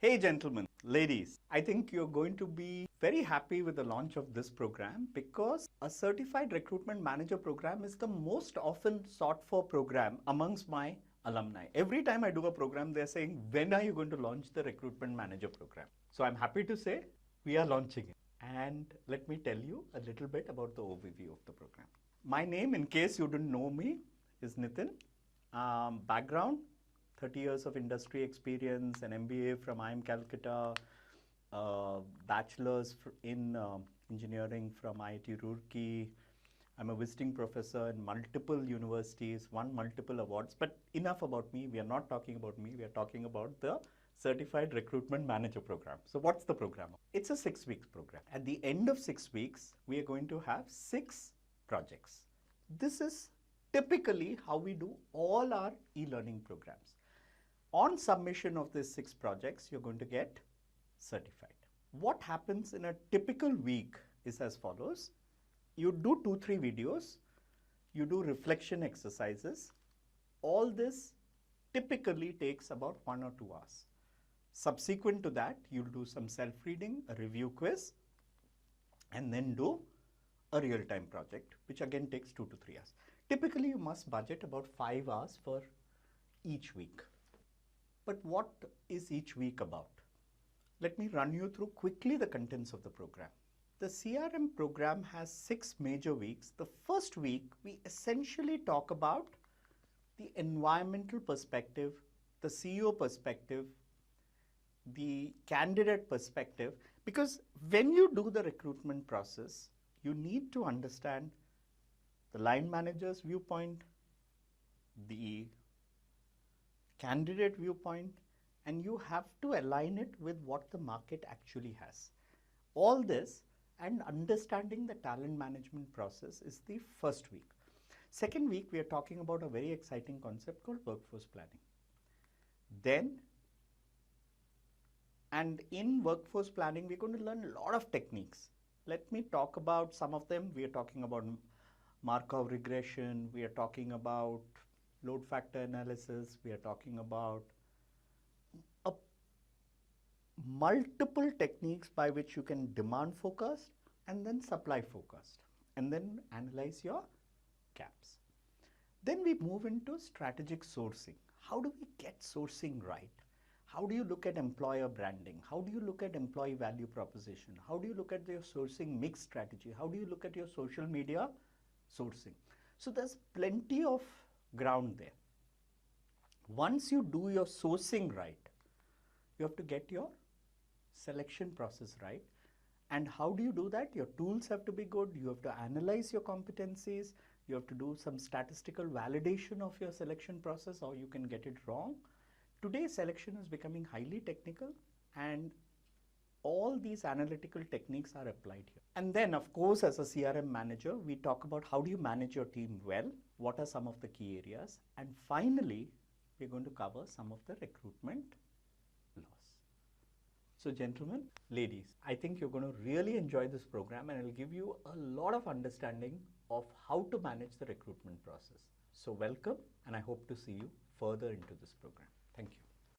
Hey gentlemen, ladies, I think you're going to be very happy with the launch of this program because a certified recruitment manager program is the most often sought for program amongst my alumni. Every time I do a program, they're saying, when are you going to launch the recruitment manager program? So I'm happy to say we are launching it. And let me tell you a little bit about the overview of the program. My name, in case you didn't know me, is Nitin. Background, 30 years of industry experience, an MBA from IIM Calcutta, bachelor's in engineering from IIT Roorkee. I'm a visiting professor in multiple universities, won multiple awards. But enough about me. We are not talking about me. We are talking about the Certified Recruitment Manager program. So what's the program? It's a 6-week program. At the end of 6 weeks, we are going to have 6 projects. This is typically how we do all our e-learning programs. On submission of these 6 projects, you're going to get certified. What happens in a typical week is as follows. You do 2-3 videos, you do reflection exercises. All this typically takes about 1 or 2 hours. Subsequent to that, you'll do some self-reading, a review quiz, and then do a real-time project, which again takes 2 to 3 hours. Typically, you must budget about 5 hours for each week. But what is each week about? Let me run you through quickly the contents of the program. The CRM program has 6 major weeks. The first week, we essentially talk about the environmental perspective, the CEO perspective, the candidate perspective, because when you do the recruitment process, you need to understand the line manager's viewpoint, the candidate viewpoint, and you have to align it with what the market actually has. All this and understanding the talent management process is the first week. Second week, we are talking about a very exciting concept called workforce planning. Then, and in workforce planning, we're going to learn a lot of techniques. Let me talk about some of them. We are talking about Markov regression. We are talking about load factor analysis. We are talking about multiple techniques by which you can demand focused and then supply focused and then analyze your gaps. Then we move into strategic sourcing. How do we get sourcing right? How do you look at employer branding? How do you look at employee value proposition? How do you look at your sourcing mix strategy? How do you look at your social media sourcing? So there's plenty of ground there. Once you do your sourcing right, you have to get your selection process right. And how do you do that? Your tools have to be good. You have to analyze your competencies. You have to do some statistical validation of your selection process, or you can get it wrong. Today, selection is becoming highly technical, and all these analytical techniques are applied here. And then, of course, as a CRM manager, we talk about how do you manage your team well, what are some of the key areas, and finally, we're going to cover some of the recruitment laws. So gentlemen, ladies, I think you're going to really enjoy this program, and it will give you a lot of understanding of how to manage the recruitment process. So welcome, and I hope to see you further into this program. Thank you.